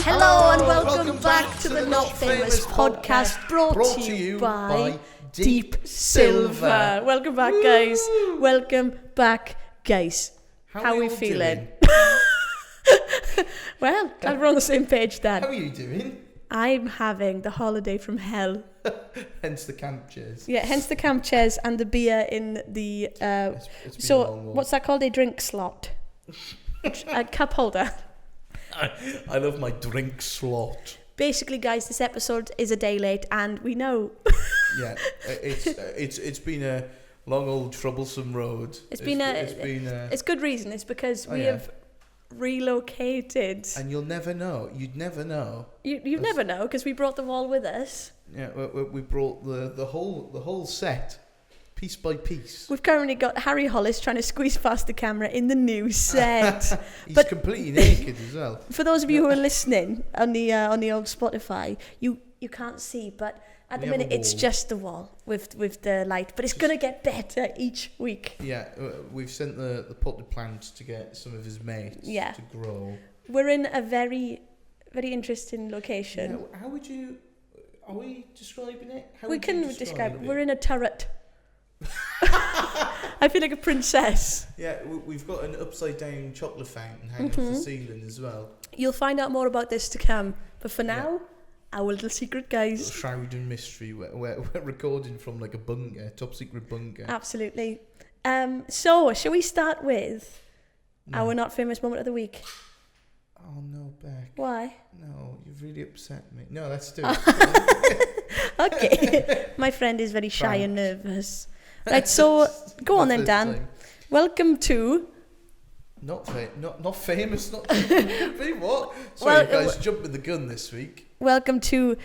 Hello and welcome back to the Not Famous podcast brought to you by Deep Silver. Welcome back, guys. Welcome back, guys. How are we feeling? Well, glad we're on the same page then. How are you doing? I'm having the holiday from hell. Hence the camp chairs. Yeah, hence the camp chairs and the beer in the... It's been a long one. What's that called? A drink slot. A cup holder. I love my drink slot. Basically, guys, this episode is a day late, and we know. Yeah, it's been a long old troublesome road. It's good reason. It's because we have relocated. And you'll never know. You'd never know. You'd never know because we brought them all with us. Yeah, we brought the whole set. Piece by piece. We've currently got Harry Hollis trying to squeeze past the camera in the new set. He's completely naked as well. For those of you who are listening on the old Spotify, you can't see, but at the minute it's just the wall with the light. But it's going to get better each week. Yeah, we've sent the potted plant to get some of his mates to grow. We're in a very, very interesting location. Yeah, how would you... Are we describing it? We can describe it. We're in a turret. I feel like a princess. Yeah, we've got an upside down chocolate fountain hanging off the ceiling as well. You'll find out more about this to come, but for now, our little secret, guys. Shroud in mystery. We're recording from like a bunker, top secret bunker. Absolutely. So shall we start with our not famous moment of the week? Oh no, Beck. Why? No, you've really upset me. No, let's do it. Okay. My friend is very shy and nervous. Right, so go on then, Dan. Time. Welcome to... Not famous, not what? Sorry, guys, jumping the gun this week. Welcome to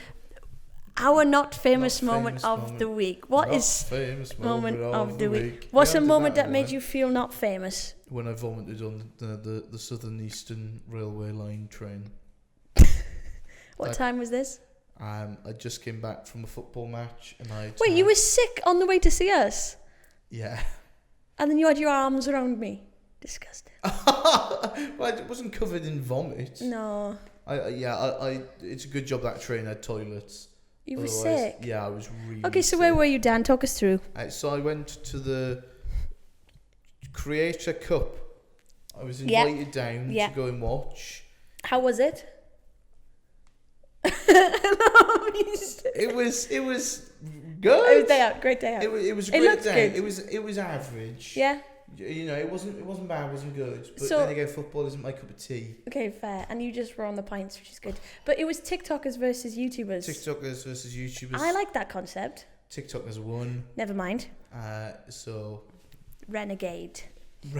our not famous moment of the week. What is famous moment of the week? What's a moment that made you feel not famous? When I vomited on the Southern Eastern Railway line train. What time was this? I just came back from a football match and Wait, you were sick on the way to see us? Yeah. And then you had your arms around me? Disgusting. Well, it wasn't covered in vomit. No. It's a good job that train had toilets. You were sick? Yeah, I was really Okay, so where were you, Dan? Talk us through. So I went to the Creator Cup. I was invited down to go and watch. How was it? It was good. Great day out. It was a great day. Good. It was average. Yeah. You know, it wasn't bad, it wasn't good. But so, then again, football isn't my cup of tea. Okay, fair. And you just were on the pints, which is good. But it was TikTokers versus YouTubers. TikTokers versus YouTubers. I like that concept. TikTokers won. Never mind. Renegade.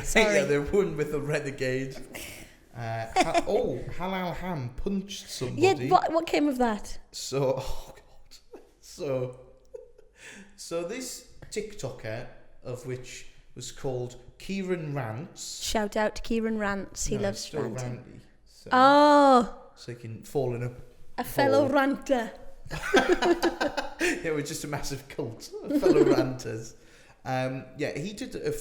Sorry. Yeah, they won with a renegade. Halal Ham punched somebody. Yeah, what came of that? So this TikToker, of which was called Kieran Rants. Shout out to Kieran Rants. He loves ranting. Ranty, so he can fall in a fellow ranter. Yeah, we're just a massive cult of fellow ranters. He did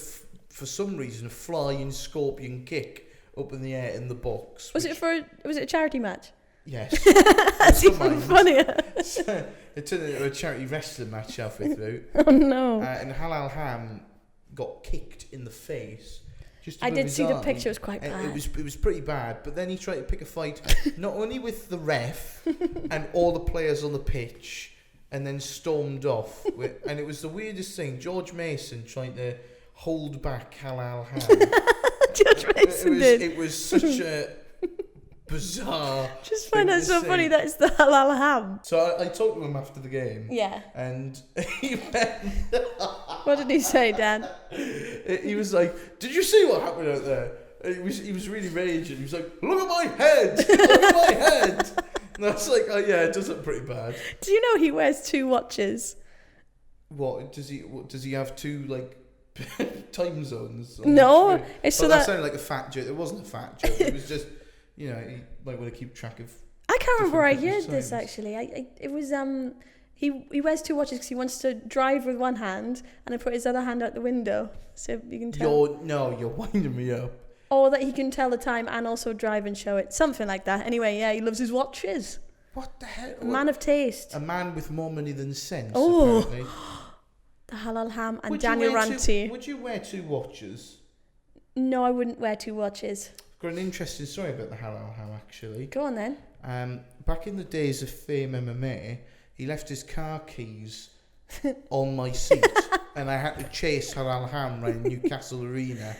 for some reason a flying scorpion kick up in the air in the box. Was it a charity match? Yes. That's even funnier. So it turned into a charity wrestling match halfway through. Oh no. And Halal Ham got kicked in the face. I did see the picture, it was quite bad. It was pretty bad, but then he tried to pick a fight not only with the ref and all the players on the pitch, and then stormed off. And it was the weirdest thing. George Mason trying to hold back Halal Ham. George Mason did. It was such a bizarre. Just find that so funny that it's the Halal Ham. So I talked to him after the game. Yeah. And he went. What did he say, Dan? He was like, "Did you see what happened out there?" And he was really raging. He was like, "Look at my head! Look at my head!" And I was like, "Oh yeah, it does look pretty bad." Do you know he wears 2 watches? What does he have 2 like time zones? No, it's so that sounded like a fat joke. It wasn't a fat joke. It was just, you know, he might want to keep track of. I can't remember where I heard this actually. It was he wears 2 watches because he wants to drive with one hand and then put his other hand out the window so you can tell. You're winding me up. Or that he can tell the time and also drive and show it. Something like that. Anyway, yeah, he loves his watches. What the hell? A man of taste. A man with more money than sense, Oh. apparently. The Halal Ham and Would Daniel you wear Ranty. Would you wear 2 watches? No, I wouldn't wear 2 watches. I've got an interesting story about the Halal Ham, actually. Go on then. Back in the days of Fame MMA, he left his car keys on my seat, and I had to chase Halal Ham around Newcastle Arena,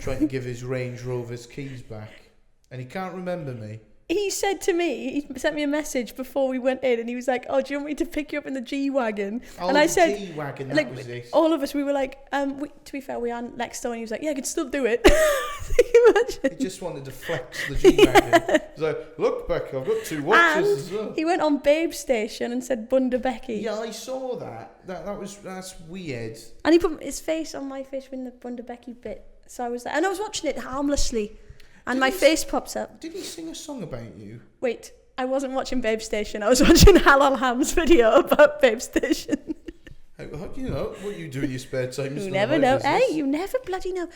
trying to give his Range Rover's keys back. And he can't remember me. He said to me, he sent me a message before we went in, and he was like, "Oh, do you want me to pick you up in the G-Wagon?" Oh, and I the said, G-Wagon, that like, was it. all of us, we were like, to be fair, we are next door, and he was like, "Yeah, I can still do it." He just wanted to flex the G-Wagon. He's like, "Look, Becky, I've got 2 watches as well." He went on Babe Station and said, "BambinoBecky's." Yeah, I saw that. That's weird. And he put his face on my face with the BambinoBecky bit. So I was there, and I was watching it harmlessly, and my face pops up. Did he sing a song about you? Wait, I wasn't watching Babe Station. I was watching Halal Ham's video about Babe Station. You know what you do in your spare time. You never know. Hey, you never bloody know.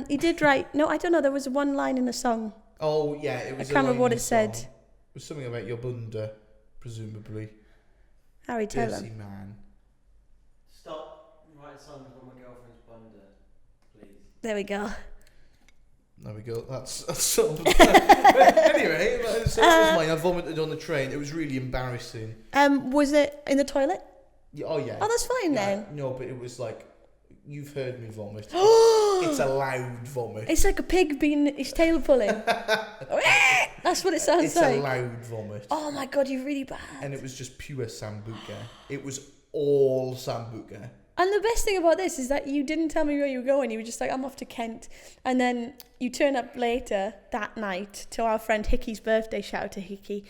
He did write. No, I don't know. There was one line in the song. Oh yeah, it was. I can't remember what it said. It was something about your bunda, presumably. Harry, tell Dirty him. man. Stop writing songs about my girlfriend's bunda, please. There we go. There we go. That's solved. Anyway, so that was mine. I vomited on the train. It was really embarrassing. Was it in the toilet? Yeah, oh yeah. Oh, that's fine then. No, but it was like, you've heard me vomit. It's a loud vomit. It's like a pig being his tail pulling. That's what it sounds like. It's a loud vomit. Oh my god, you're really bad. And it was just pure sambuca. It was all sambuca. And the best thing about this is that you didn't tell me where you were going. You were just like, I'm off to Kent. And then you turn up later that night to our friend Hickey's birthday. Shout out to Hickey.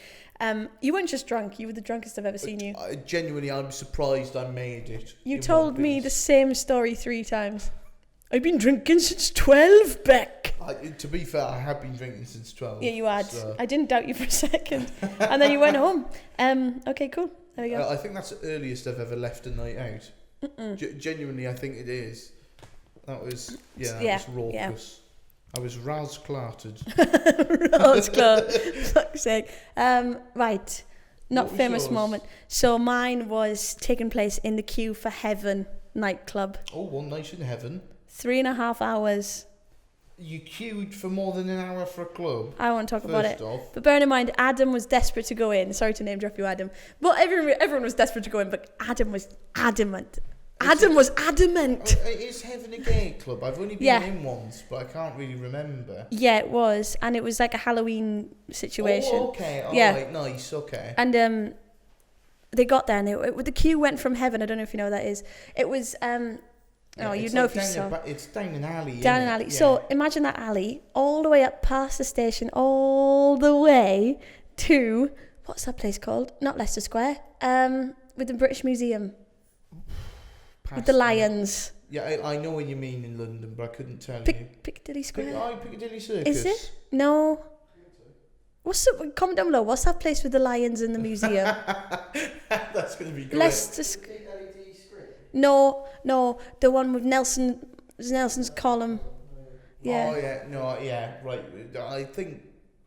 You weren't just drunk. You were the drunkest I've ever seen you. Genuinely, I'm surprised I made it. You told me the same story 3 times. I've been drinking since 12, Beck. To be fair, I have been drinking since 12. Yeah, you had. So. I didn't doubt you for a second. And then you went home. Okay, cool. There we go. I think that's the earliest I've ever left a night out. Genuinely, I think it is. That was, that was raucous. Yeah. I was ras-clarted. Fuck's sake. Right. Not famous yours? moment. So mine was taking place in the Queue for Heaven nightclub. Oh, One Night in Heaven. 3.5 hours. You queued for more than an hour for a club. I won't talk about it. Off. But bearing in mind, Adam was desperate to go in. Sorry to name drop you, Adam. Well, everyone was desperate to go in, but Adam was adamant. Is Heaven a gay club? I've only been in once, but I can't really remember. Yeah, it was. And it was like a Halloween situation. Oh, okay. Right, nice, okay. And they got there, and the queue went from Heaven. I don't know if you know what that is. It was... you'd know if you saw. It's down an alley. Down an alley. Yeah. So imagine that alley all the way up past the station, all the way to what's that place called? Not Leicester Square. With the British Museum. With the lions. Yeah, I know what you mean in London, but I couldn't tell you. Piccadilly Square. Piccadilly Circus. Is it? No. Comment down below. What's that place with the lions in the museum? That's going to be great. Leicester Square. No, the one with Nelson's column. Yeah. Oh yeah, no, yeah, right. I think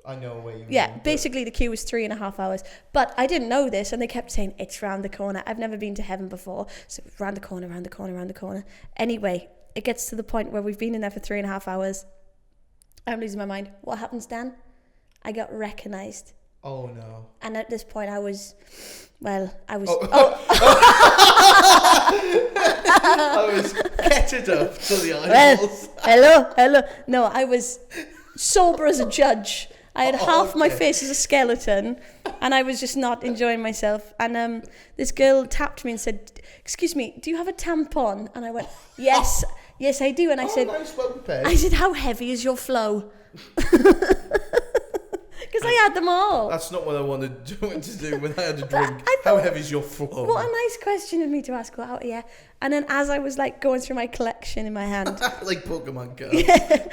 I know where you. Yeah, mean, basically the queue was 3.5 hours, but I didn't know this, and they kept saying it's round the corner. I've never been to Heaven before, so round the corner. Anyway, it gets to the point where we've been in there for 3.5 hours. I'm losing my mind. What happens, Dan? I got recognised. Oh no! And at this point, I was. I was ketted up to the eyeballs. Hello. No, I was sober as a judge. I had half my face as a skeleton, and I was just not enjoying myself. And this girl tapped me and said, "Excuse me, do you have a tampon?" And I went, "Yes, yes, I do." And I said, nice, well prepared. "I said, how heavy is your flow?" Because I had them all. That's not what I wanted to do when I had a drink. How heavy is your flow? What a nice question of me to ask out here. And then as I was like going through my collection in my hand. Like Pokemon Go. Yeah,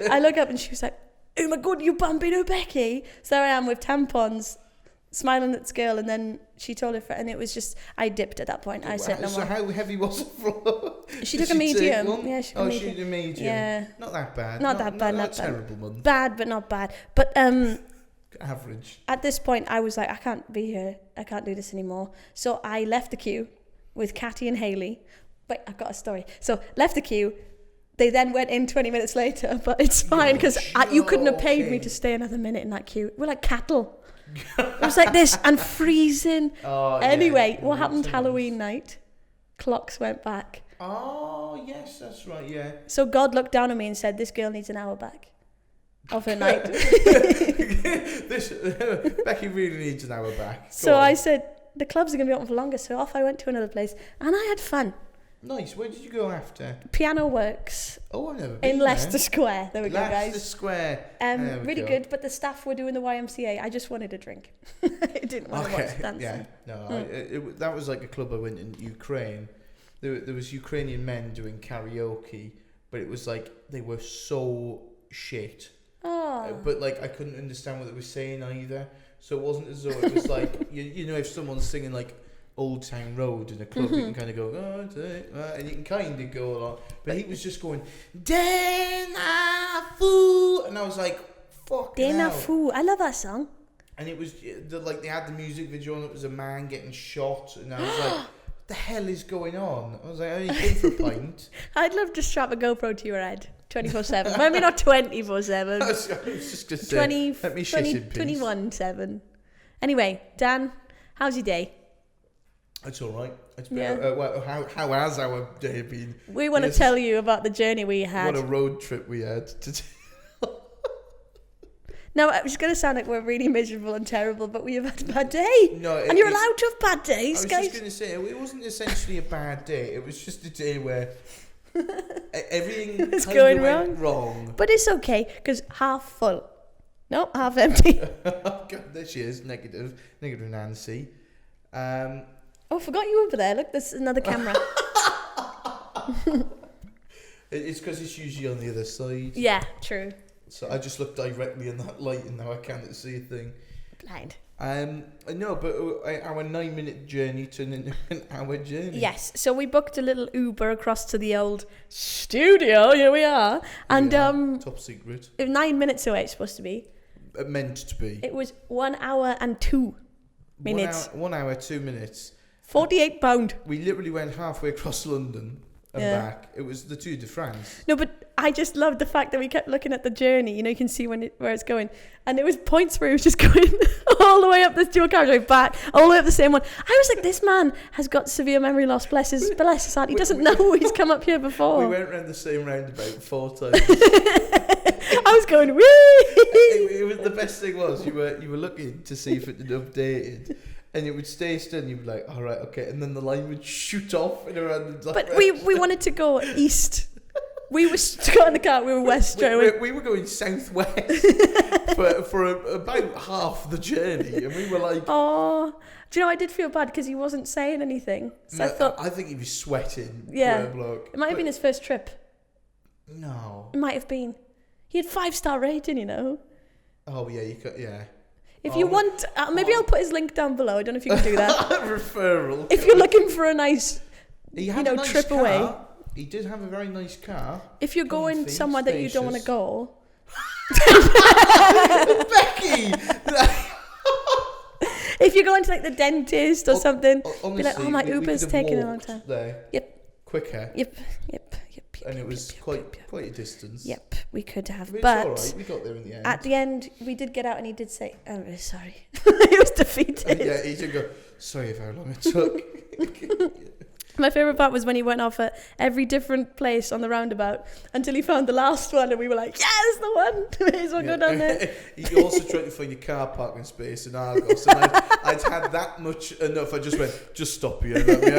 I look up and she was like, "Oh my god, you BambinoBecky." So there I am with tampons smiling at this girl, and then she told her friend, and it was just, I dipped at that point. I said no So more. how heavy was it? She took a medium. Yeah, she took a medium. She did a medium. Yeah. Not that bad. Not that bad. Not a terrible month. Bad, but not bad. But average. at this point, I was like, I can't be here. I can't do this anymore. So I left the queue with Catty and Hayley. Wait, I've got a story. So left the queue. They then went in 20 minutes later, but it's fine because you couldn't have paid me to stay another minute in that queue. We're like cattle. It was like this and freezing. Anyway, what happened Halloween night? Clocks went back. Oh, yes, that's right, yeah. So God looked down on me and said, this girl needs an hour back of her night. Becky really needs an hour back. So I said, the clubs are going to be open for longer. So off I went to another place and I had fun. Nice. Where did you go after? Piano Works. Oh, I've never been in there. Leicester Square. There we go, guys. Leicester Square. Really good, but the staff were doing the YMCA. I just wanted a drink. I didn't want to watch dancing. Yeah, no, that was like a club I went in Ukraine. There was Ukrainian men doing karaoke, but it was like they were so shit. Oh. But like I couldn't understand what they were saying either. So it wasn't as though it was like you know if someone's singing like Old Town Road in a club, you can kind of go, and you can kind of go along. But he was just going, Dena Foo, and I was like, fuck. Dena Foo, I love that song. And it was like they had the music video, and it was a man getting shot, and I was like, what the hell is going on? I was like, I only came for a pint. I'd love to strap a GoPro to your head 24/7. Maybe not 24/7. I was just gonna say, let me shit in peace. 21/7. Anyway, Dan, how's your day? It's all right. It's been, well, how has our day been? We want to tell you about the journey we had. What a road trip we had. No, it's going to sound like we're really miserable and terrible, but we have had a bad day. No, and you're allowed to have bad days, guys. I was just going to say, it wasn't essentially a bad day. It was just a day where everything went wrong. But it's okay, because half full. No, half empty. God, there she is, negative Nancy. Oh, I forgot you were over there. Look, there's another camera. It's because it's usually on the other side. Yeah, true. So I just look directly in that light and now I can't see a thing. Blind. No, but our 9-minute journey turned into an hour journey. Yes, so we booked a little Uber across to the old studio. Here we are. And top secret. 9 minutes away it's supposed to be. Meant to be. It was 1 hour and 2 minutes. 1 hour, 2 minutes. £48. We literally went halfway across London and back. It was the Tour de France. No, but I just loved the fact that we kept looking at the journey. You know, you can see where it's going. And there was points where it was just going all the way up this dual carriageway back, all the way up the same one. I was like, this man has got severe memory loss. Bless his heart. He doesn't know he's come up here before. We went round the same roundabout 4 times. I was going, wee! It was the best thing was you were looking to see if it had updated. And it would stay still, and you'd be like, all right, okay. And then the line would shoot off in a random direction. But we wanted to go east. We were got in the car, we were west straight away. We were going southwest for about half the journey. And we were like... Oh, do you know, I did feel bad because he wasn't saying anything. So no, I think he was sweating. Yeah. Poor bloke. It might have been his first trip. No. It might have been. He had 5-star rating, you know. Oh, yeah, you could, yeah. If you want, maybe I'll put his link down below. I don't know if you can do that. Referral. If you're looking for a nice, nice trip car. away. He did have a very nice car. If you're going somewhere that you don't want to go. Becky! If you're going to like the dentist or something, honestly, be like, oh, my Uber's taking a long time. There. Yep. Quicker. Yep. And it was quite a distance. Yep, we could have. But it's all right. We got there in the end. At the end, we did get out and he did say, I'm really sorry. He was defeated. Yeah, he did go, sorry for how long it took. My favourite part was when he went off at every different place on the roundabout until he found the last one and we were like, yeah, that's the one. May as well go down there. He also tried to find a car parking space in Argos and I'd had that much enough. I just went, just stop here and let me out.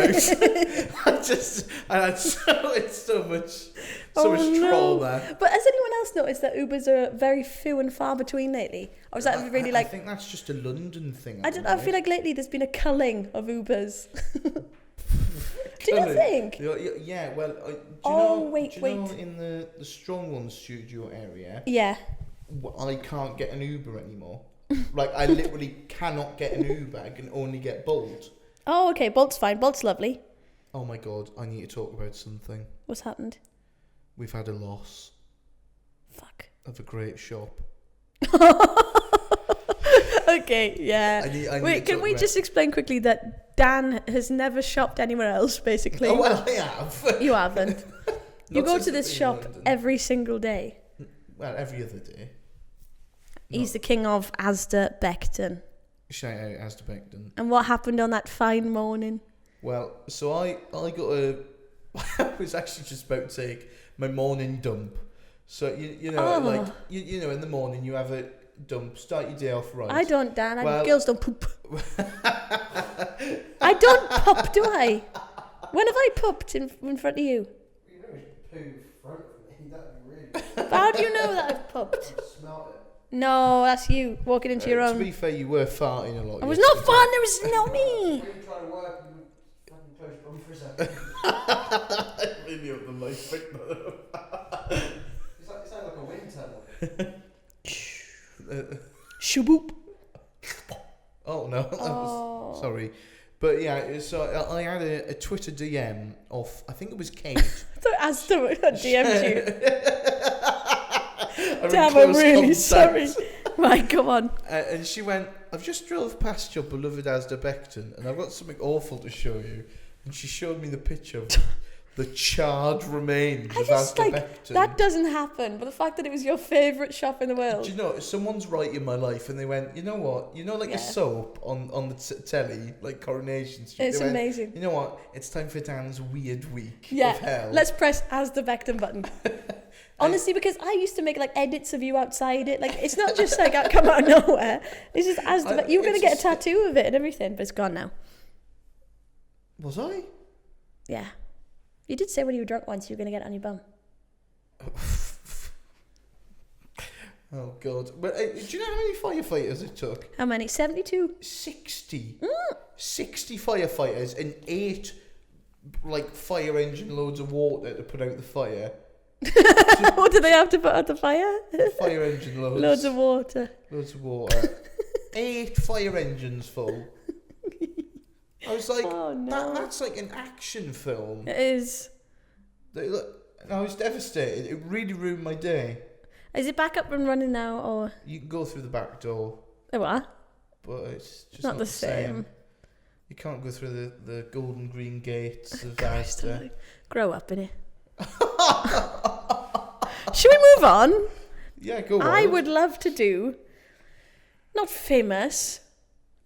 I had so much trauma. But has anyone else noticed that Ubers are very few and far between lately? Or is that really I think that's just a London thing. I don't know. I feel like lately there's been a culling of Ubers. Do you think? Yeah, well, wait. in the Strong One studio area, yeah, I can't get an Uber anymore. Like, I literally cannot get an Uber. I can only get Bolt. Oh, okay. Bolt's fine. Bolt's lovely. Oh my God, I need to talk about something. What's happened? We've had a loss Fuck. of a great shop. Okay, yeah. I Wait, can we just explain quickly that Dan has never shopped anywhere else, basically? Oh, well, I have. You haven't. You go since to I've this been in shop London. every single day. Well, every other day. He's the king of Asda Beckton. Shout out Asda Beckton. And what happened on that fine morning? Well, so I got a... I was actually just about to take my morning dump. So, you know, like, you know, in the morning you have a dump, start your day off right. I don't, Dan. Well, girls don't poop. I don't poop, do I? When have I pooped in front of you? You know, poo in front of me. That'd be really. How do you know that I've pooped? I smell it. No, that's you walking into your To own. be fair, you were farting a lot. It was not fun. It was not me. When you try to work, you fucking close your bum for a second. Really up the mic, pick that up. It sounds like a wind tunnel. Shaboop. Oh no, that was, sorry. But yeah, so I had a Twitter DM off, I think it was Kate. I thought Asda DM'd you. I'm Damn, I'm really sorry. Right, come on. And she went, I've just drove past your beloved Asda Beckton and I've got something awful to show you. And she showed me the picture of the charred remains of Asda Beckton. That doesn't happen, but the fact that it was your favourite shop in the world. Do you know, someone's right in my life and they went, you know what, you know, like a soap on the telly, like Coronation Street. It's amazing. You know what, it's time for Dan's weird week of Yeah, hell. let's press Asda Beckton button. Honestly, because I used to make like edits of you outside it. Like, it's not just like I come out of nowhere. It's just Asda. You were going to get a tattoo of it and everything, but it's gone now. Was I? Yeah. You did say when you were drunk once you were going to get it on your bum. Oh, God. But do you know how many firefighters it took? How many? 72? 60. 60 firefighters and 8, like, fire engine loads of water to put out the fire. What do they have to put out the fire? Fire engine loads. Loads of water. Loads of water. 8 fire engines full. I was like, Oh, no. that's like an action film. It is. I was devastated. It really ruined my day. Is it back up and running now, or? You can go through the back door, Oh, what? but it's just Not the same. You can't go through the golden green gates of Christ, Asda. grow up, innit? Should we move on? Yeah, go on. I would love to do, not famous,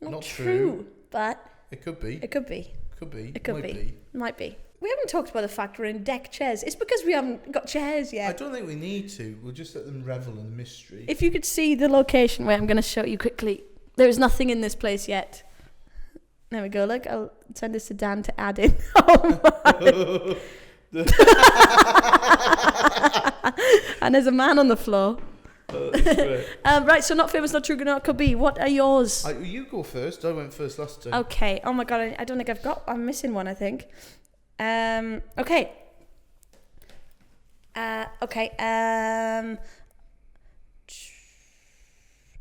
not true, but It could be. it could be. Could be. It could Might be. Might be. We haven't talked about the fact we're in deck chairs. It's because we haven't got chairs I yet. don't think we need to. We'll just let them revel in the mystery. If you could see the location, wait, I'm going to show you quickly. There is nothing in this place yet. There we go. Look, I'll send this to Dan to add in. Oh my. And there's a man on the floor. Right, so not famous, not true, not could be. What are yours? You go first. I went first last time. Okay. Oh my god, I don't think I'm missing one, I think. Okay.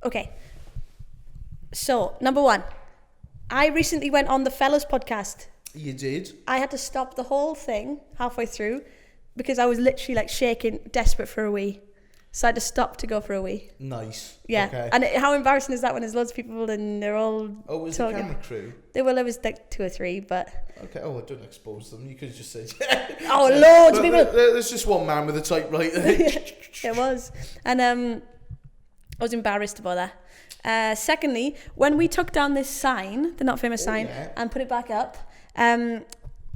Okay. So, number 1. I recently went on the Fellas podcast. You did? I had to stop the whole thing halfway through because I was literally like shaking, desperate for a wee. So I had to stop to go for a wee. Nice. Yeah. Okay. And how embarrassing is that when there's loads of people and they're all Oh, was talking? the camera crew? There was like 2 or 3, but... Okay. Oh, don't expose them. You could have just said... Oh, loads of people! There's just one man with a typewriter. It was. And I was embarrassed about that. Secondly, when we took down this sign, the not famous sign, and put it back up,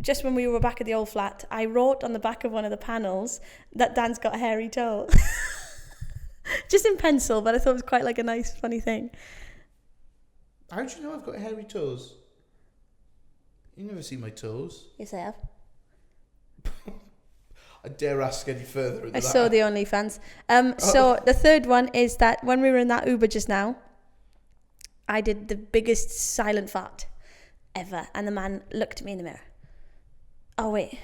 just when we were back at the old flat, I wrote on the back of one of the panels that Dan's got a hairy toe. Just in pencil, but I thought it was quite like a nice, funny thing. How do you know I've got hairy toes? You never see my toes. Yes, I have. I dare ask any further than I that. saw the OnlyFans. So the third one is that when we were in that Uber just now, I did the biggest silent fart ever, and the man looked at me in the mirror. Oh wait,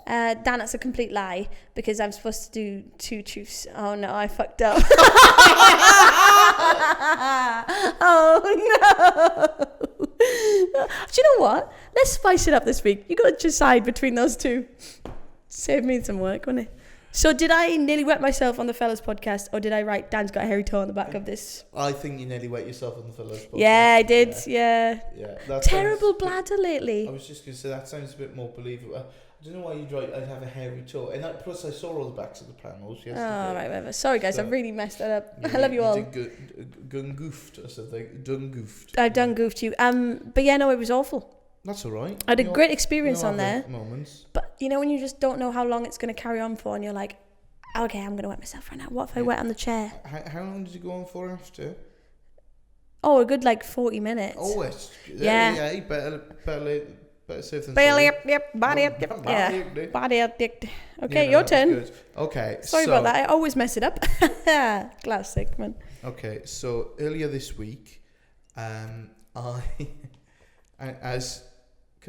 Dan, that's a complete lie because I'm supposed to do 2 truths. Oh no, I fucked up. Oh, no. Do you know what? Let's spice it up this week. You got to decide between those two. Save me some work, wouldn't it? So did I nearly wet myself on the fellas podcast, or did I write Dan's got a hairy toe on the back of this? I think you nearly wet yourself on the fellas podcast. Yeah, I did. Yeah. That Terrible bladder lately. I was just going to say, that sounds a bit more believable. I don't know why you'd write I'd have a hairy toe. And plus I saw all the backs of the panels yesterday. Oh, right, whatever. Sorry, guys, So, I've really messed that up. Yeah, I love you all. Done goofed or something. Done goofed. I've done goofed you. But yeah, no, it was awful. That's all right. I had a great experience on there. Moments. But you know when you just don't know how long it's going to carry on for, and you're like, okay, I'm going to wet myself right now. What if I wet on the chair? How long did you go on for after? Oh, a good 40 minutes. Oh, it's... Yeah. Yeah, better safe than Body sorry. up, body up, yeah. Body up, dick. Okay, Yeah, your that turn. was good. Okay, Sorry about that. I always mess it up. Classic, man. Okay, so earlier this week, can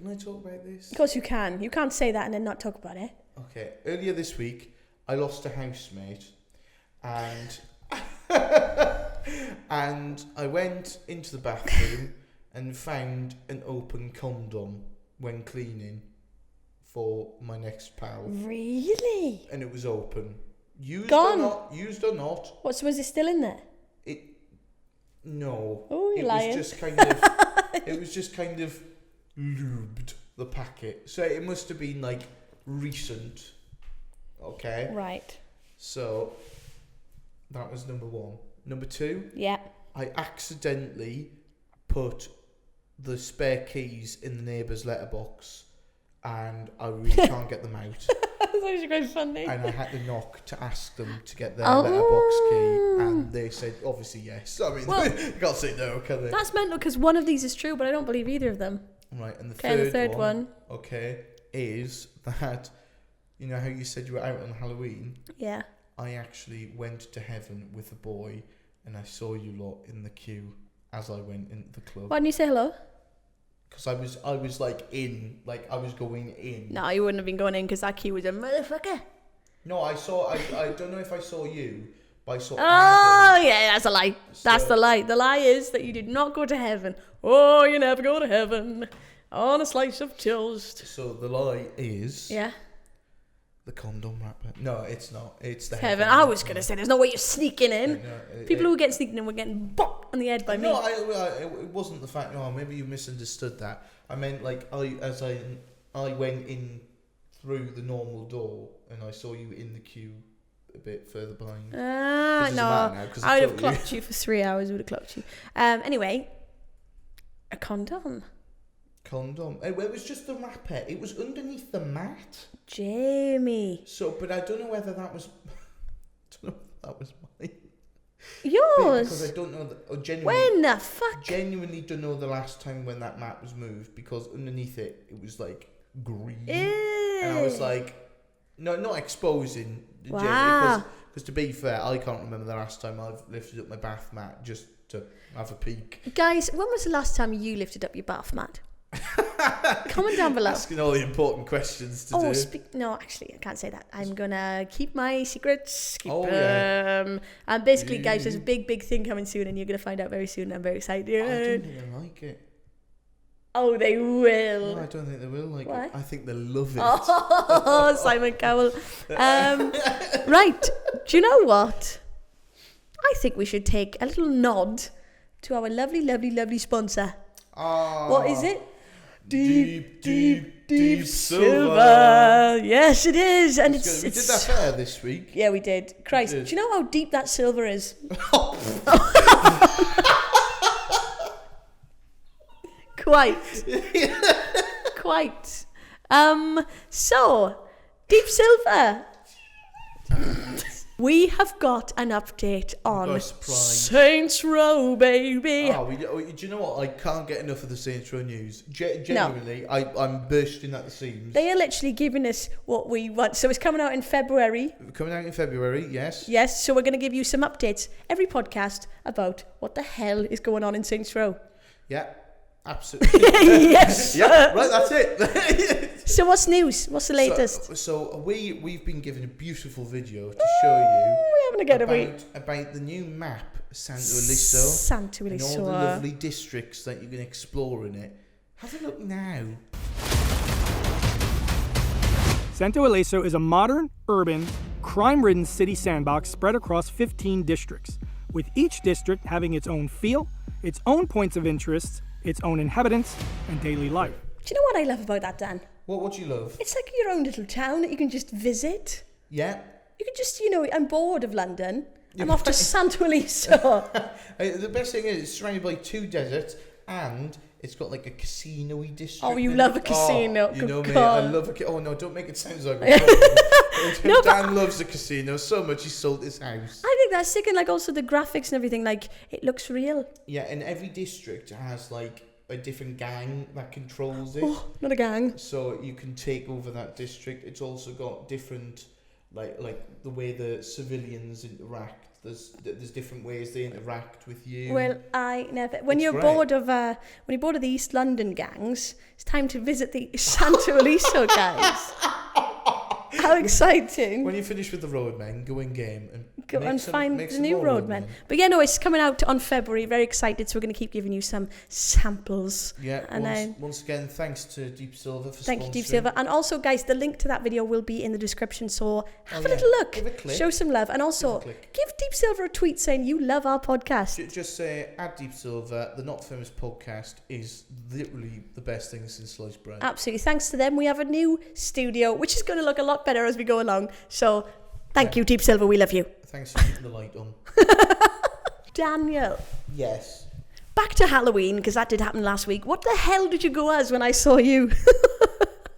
I talk about this? Of course you can. You can't say that and then not talk about it. Okay, earlier this week, I lost a housemate, and and I went into the bathroom and found an open condom when cleaning for my next pal. Really? And it was open. Used Gone. Used or not. What, so was it still in there? No. Oh, you're lying. It was just kind of lubed, the packet. So it must have been recent. Okay. Right. So that was number one. Number two. Yeah. I accidentally put the spare keys in the neighbour's letterbox, and I really can't get them out. That's actually quite funny. And I had to knock to ask them to get their letterbox key, and they said obviously yes. I mean, you can't say no, can they? That's mental because one of these is true, but I don't believe either of them. Right, and the third one. Okay, is that you know how you said you were out on Halloween? Yeah. I actually went to heaven with a boy, and I saw you lot in the queue as I went into the club. Why didn't you say hello? Because I was I was going in. No, you wouldn't have been going in because that queue was a motherfucker. No, I don't know if I saw you, but I saw Oh, yeah, that's a lie. That's the lie. The lie is that you did not go to heaven. Oh, you never go to heaven on a slice of toast. So the lie is... Yeah. The condom wrapper. No, it's not. It's the heaven. I was going to say, there's no way you're sneaking in. No, People who get sneaking in were getting bopped on the head by me. No, it wasn't the fact. No, maybe you misunderstood that. I meant I went in through the normal door and I saw you in the queue a bit further behind. No. I would have clocked you for 3 hours. Would have clocked you. Anyway, a condom. It was just the wrapper. It was underneath the mat. Jamie. So, but I don't know whether that was. Mine. Yours. Because I don't know. When the fuck? Genuinely don't know the last time when that mat was moved, because underneath it was green. Ew. And I was no, not exposing. Wow. Because to be fair, I can't remember the last time I've lifted up my bath mat just to have a peek. Guys, when was the last time you lifted up your bath mat? Comment down below. Asking all the important questions to do. No, actually, I can't say that. I'm gonna keep my secrets. Yeah. And basically, guys, there's a big thing coming soon, and you're gonna find out very soon. I'm very excited. I don't think they like it. Oh, they will. No, I don't think they will like Why? it. I think they love it. Oh, Simon Cowell. Right. Do you know what? I think we should take a little nod to our lovely sponsor. What is it? Deep silver. Yes, it is. And we did that better this week. Yeah, we did. Christ, do you know how deep that silver is? Quite. So, deep silver. We have got an update on Saints Row, baby. Do you know what? I can't get enough of the Saints Row news. Genuinely, no. I'm bursting at the seams. They are literally giving us what we want. So it's coming out in February. Yes. Yes, so we're going to give you some updates every podcast about what the hell is going on in Saints Row. Yeah. Absolutely. Yes. Yeah, right, that's it. So what's news? What's the latest? So we've been given a beautiful video to show you We're having a getaway. about the new map, Santo Santo and all Aliso. the lovely districts that you can explore in it. Have a look now. Santo Aliso is a modern, urban, crime-ridden city sandbox spread across 15 districts, with each district having its own feel, its own points of interest, its own inhabitants, and daily life. Do you know what I love about that, Dan? What do you love? It's like your own little town that you can just visit. Yeah. You can just, I'm bored of London. I'm off to Santo Aliso. The best thing is it's surrounded by 2 deserts and it's got like a casino-y district. Oh, you love a casino. You know me, God. I love a casino. Oh no, don't make it sound like No, Dan loves a casino so much he sold his house. I think that's sick, and like also the graphics and everything, like it looks real. Yeah, and every district has like a different gang that controls it. Oh, not a gang. So you can take over that district. It's also got different, like the way the civilians interact. There's different ways they interact with you. Well, I never. When It's you're great. bored of the East London gangs, it's time to visit the Santo Aliso gangs. How exciting! When you finish with the roadmen, go in game and Go and find make the some new more roadmen. But yeah, no, it's coming out on February. Very excited. So we're going to keep giving you some samples. Yeah. And Once again, thanks to Deep Silver for thank you, Deep sponsoring. Silver. And also, guys, the link to that video will be in the description. So have a yeah. little look. Give a click. Show some love. And also, Give a click. give Deep Silver a tweet saying you love our podcast. Just say, at Deep Silver, the Not Famous podcast is literally the best thing since sliced bread. Absolutely. Thanks to them, we have a new studio, which is going to look a lot better as we go along. So thank you, Deep Silver. We love you. Thanks for keeping the light on. Daniel, Yes. back to Halloween, because that did happen last week. What the hell did you go as when I saw you?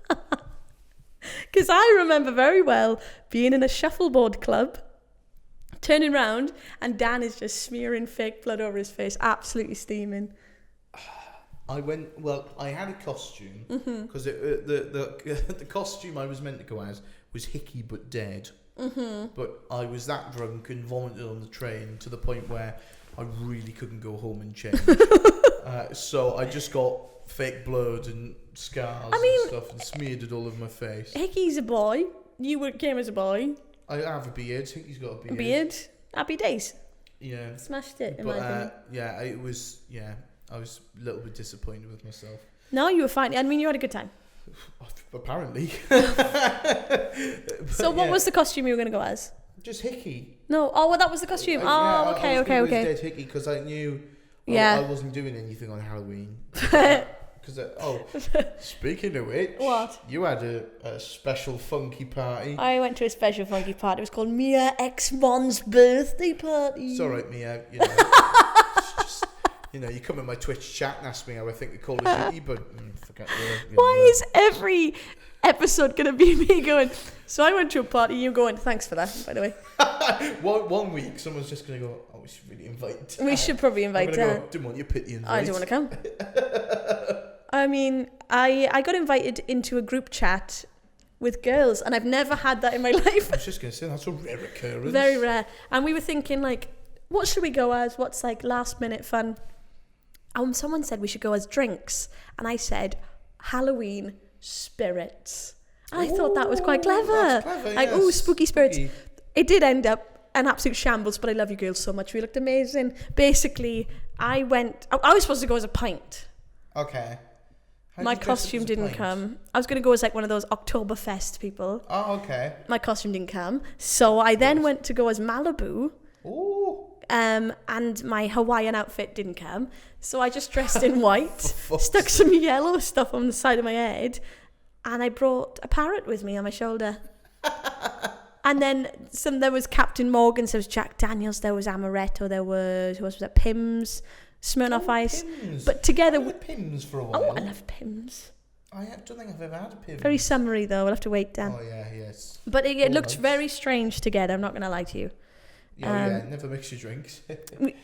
Because I remember very well being in a shuffleboard club, turning round, and Dan is just smearing fake blood over his face, absolutely steaming. I had a costume because the costume I was meant to go as was Hickey but dead. But I was that drunk and vomited on the train to the point where I really couldn't go home and change. So I just got fake blood and scars and stuff and smeared it all over my face. Hickey's a boy. You came as a boy. I have a beard. Hickey's got a beard. A beard. Happy days. Yeah. Smashed it, in But my opinion. I was a little bit disappointed with myself. No, you were fine. I mean, you had a good time. Apparently. So what was the costume you were going to go as? Just Hickey. No. Oh, well, that was the costume. I was okay. gonna go as Dead Hickey because I knew I wasn't doing anything on Halloween. Because speaking of which, What? You had a special funky party. I went to a special funky party. It was called Mia X1's birthday party. It's all right, Mia. You come in my Twitch chat and ask me how I think the Call of Duty, but forget the. Why is every episode going to be me going, so I went to a party, you going, thanks for that, by the way. one week, someone's just going to go, we should really invite Dan. We should probably invite Dan. Didn't want your pity invite. I don't want to come. I mean, I got invited into a group chat with girls, and I've never had that in my life. I was just going to say, that's a rare occurrence. Very rare. And we were thinking, like, what should we go as? What's, like, last-minute fun? Someone said we should go as drinks, and I said Halloween spirits. And I thought that was quite clever. That's clever, Like, yes. spooky spirits. Spooky. It did end up an absolute shambles, but I love you girls so much. We looked amazing. Basically, I was supposed to go as a pint. Okay. How My did you dress up costume as a didn't pint? come. I was going to go as like one of those Oktoberfest people. Oh, okay. My costume didn't come. So I then went to go as Malibu. Ooh. And my Hawaiian outfit didn't come. So I just dressed in white, stuck some yellow stuff on the side of my head, and I brought a parrot with me on my shoulder. And then there was Captain Morgan's, there was Jack Daniels, there was Amaretto, there was, who else was that? Pimm's, Smirnoff Ice. Pimm's. But together... I had Pimm's for a while. Oh, I love Pimm's. I don't think I've ever had a Pimm's. Very summery, though. We'll have to wait, Dan. Oh, yeah, yes. But it looked nice. very strange together, I'm not going to lie to you. Yeah, never mix your drinks.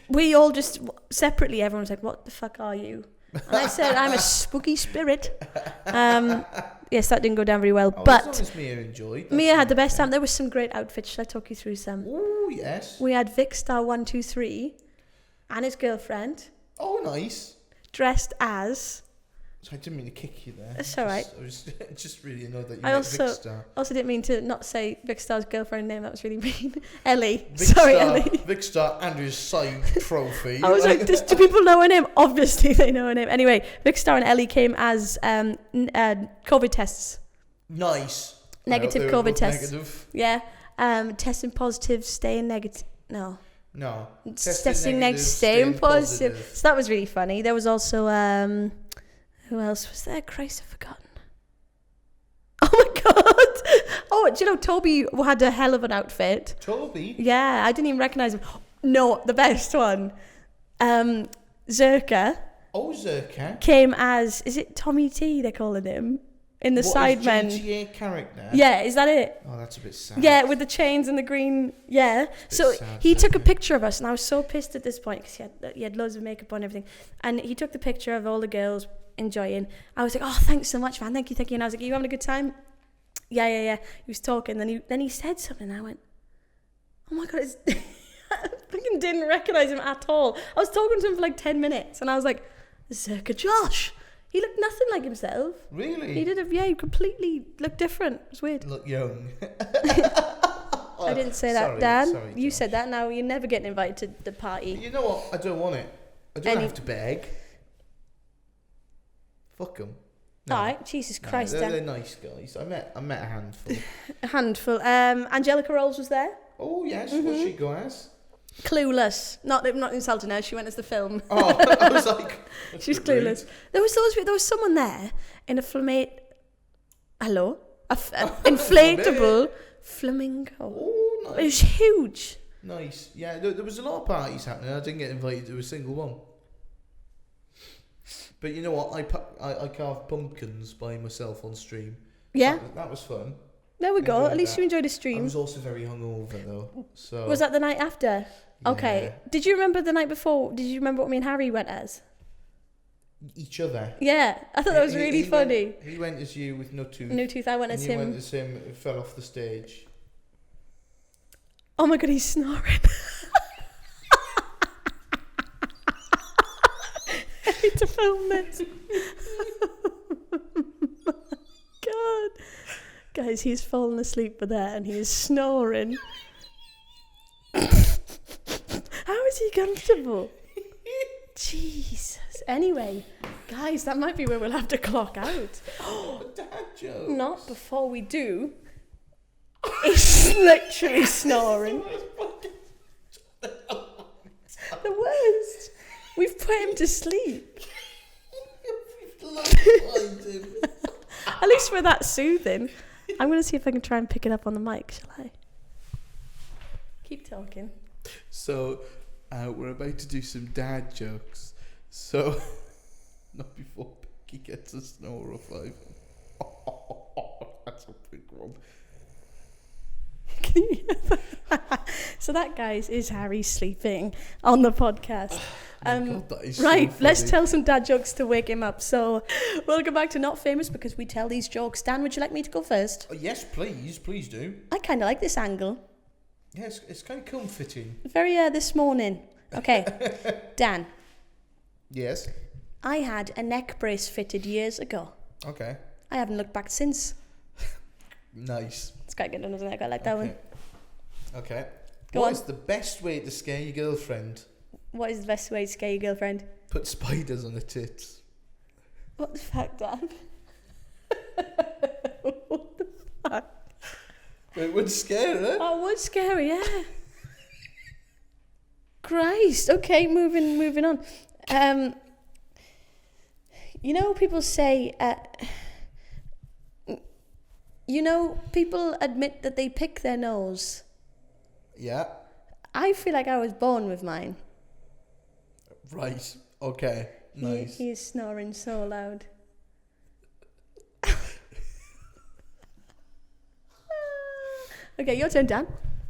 We all just, separately, everyone was like, what the fuck are you? And I said, I'm a spooky spirit. Yes, that didn't go down very well. Oh, but as long as Mia enjoyed. Mia had the best time. There were some great outfits. Shall I talk you through some? Oh, yes. We had Vic Star 123 and his girlfriend Oh, nice. dressed as... So I didn't mean to kick you there. It's all right. I was just really annoyed that you I met Vic Star. also didn't mean to not say Vic Star's girlfriend name. That was really mean. Ellie. Vic Sorry, Star, Ellie. Vic Star and his side trophy. I was like, do people know her name? Obviously they know her name. Anyway, Vic Star and Ellie came as COVID tests. Nice. Negative They were COVID both tests. negative. Yeah. Testing positive, staying negative. No. No. Testing negative, staying positive. So that was really funny. There was also... who else was there? Christ, I've forgotten. Oh my God. Oh, do you know, Toby had a hell of an outfit. Toby? Yeah, I didn't even recognise him. No, the best one. Zerkaa Oh, Zerkaa. came as, is it Tommy T they're calling him? In the Sidemen. GTA character? Yeah, is that it? Oh, that's a bit sad. Yeah, with the chains and the green. Yeah. So sad, he took a Zerkaa. picture of us, and I was so pissed at this point because he had loads of makeup on and everything. And he took the picture of all the girls enjoying. I was like, oh, thanks so much, man. Thank you. And I was like, are you having a good time? Yeah. He was talking. Then he said something, and I went, oh my God, I fucking didn't recognise him at all. I was talking to him for like 10 minutes, and I was like, Zerkaa Josh. He looked nothing like himself. Really? He did he completely looked different. It was weird. Look young. I didn't say that, Dan. Sorry, You Josh. said that. Now you're never getting invited to the party. You know what? I don't want it. I don't have to beg. Fuck them. All right, Jesus Christ, they're Dan. nice guys. I met a handful. A handful. Angelica Rolls was there. Oh yes, what'd she go as? Clueless. Not insulting her. She went as the film. Oh, I was like, She's clueless. There was someone there in a inflatable flamingo. Oh, nice. It was huge. Nice. Yeah, there was a lot of parties happening. I didn't get invited to a single one. But you know what? I carved pumpkins by myself on stream. Yeah. That was fun. There we go. Enjoyed At least that. you enjoyed a I stream. was also very hungover though. So Was that the night after? Yeah. Okay. Did you remember the night before? Did you remember what me and Harry went as? each other? Yeah. I thought that was really funny. He went as you with no tooth. No tooth. I went And as you him. went as him. Fell off the stage. Oh my God, he's snoring. I need to film this. God. Guys, he's fallen asleep with that and he is snoring. How is he comfortable? Jesus. Anyway, guys, that might be where we'll have to clock out. Dad jokes. Not before we do. He's literally snoring. The worst. We've put him to sleep. At least we're that soothing. I'm going to see if I can try and pick it up on the mic, shall I? Keep talking. So, we're about to do some dad jokes. So, not before Becky gets a snore of 5. That's a big one. Can you hear that? So that, guys, is Harry sleeping on the podcast. God, that is Right, so let's funny. tell some dad jokes to wake him up. So, welcome back to Not Famous because we tell these jokes. Dan, would you like me to go first? Oh, yes, please do. I kind of like this angle. Yes, it's kind of comforting. Very this morning. Okay, Dan, Yes. I had a neck brace fitted years ago. Okay. I haven't looked back since. Nice. It's quite good, isn't it? I like that one. Okay. Go What on. is the best way to scare your girlfriend? What is the best way to scare your girlfriend? Put spiders on her tits. What the fuck, Dan? What the fuck? It would scare her. Oh, what's scary, yeah. Christ. Okay, moving on. You know, people say, people admit that they pick their nose. Yeah. I feel like I was born with mine. Right. Okay. Nice. He is snoring so loud. Okay, your turn, Dan.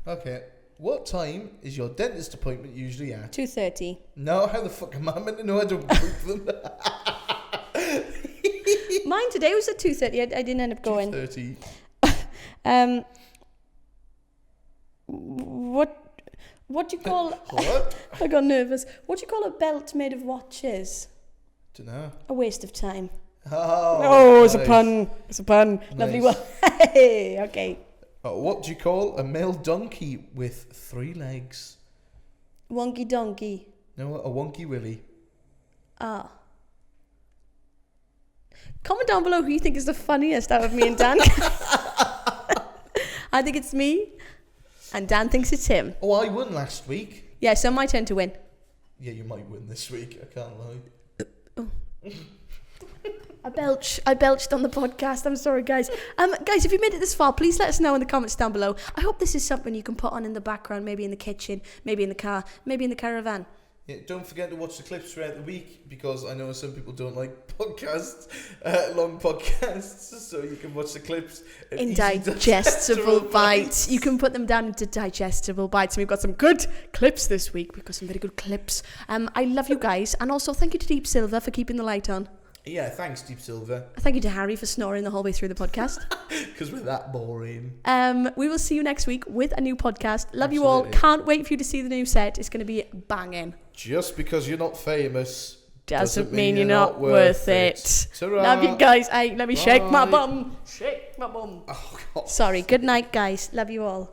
Okay. What time is your dentist appointment usually at? 2:30. No, how the fuck am I meant to know? I don't book them. Mine today was at 2:30. I didn't end up going. 2:30. What do you call? What? I got nervous. What do you call a belt made of watches? Dunno. A waste of time. Oh, It's a pun. It's a pun. Lovely one. Nice. Hey, okay. What do you call a male donkey with 3 legs? Wonky donkey. No, a wonky willy. Ah. Comment down below who you think is the funniest out of me and Dan. I think it's me, and Dan thinks it's him. Oh, I won last week. Yeah, so my turn to win. Yeah, you might win this week. I can't lie. I belched on the podcast. I'm sorry, guys. Guys, if you made it this far, please let us know in the comments down below. I hope this is something you can put on in the background, maybe in the kitchen, maybe in the car, maybe in the caravan. Yeah, don't forget to watch the clips throughout the week, because I know some people don't like podcasts, long podcasts, so you can watch the clips In digestible bites. You can put them down into digestible bites. And we've got some good clips this week. We've got some very good clips. I love you guys. And also thank you to Deep Silver for keeping the light on. Yeah, thanks, Deep Silver. Thank you to Harry for snoring the whole way through the podcast. Because we're that boring. We will see you next week with a new podcast. Love you Absolutely. all. Can't wait for you to see the new set. It's going to be banging. Just because you're not famous Doesn't mean you're not worth it. Ta-ra. Love you guys. Hey, let me shake my Bye. bum. Shake my bum. Oh, God. Sorry. Good night, guys. Love you all.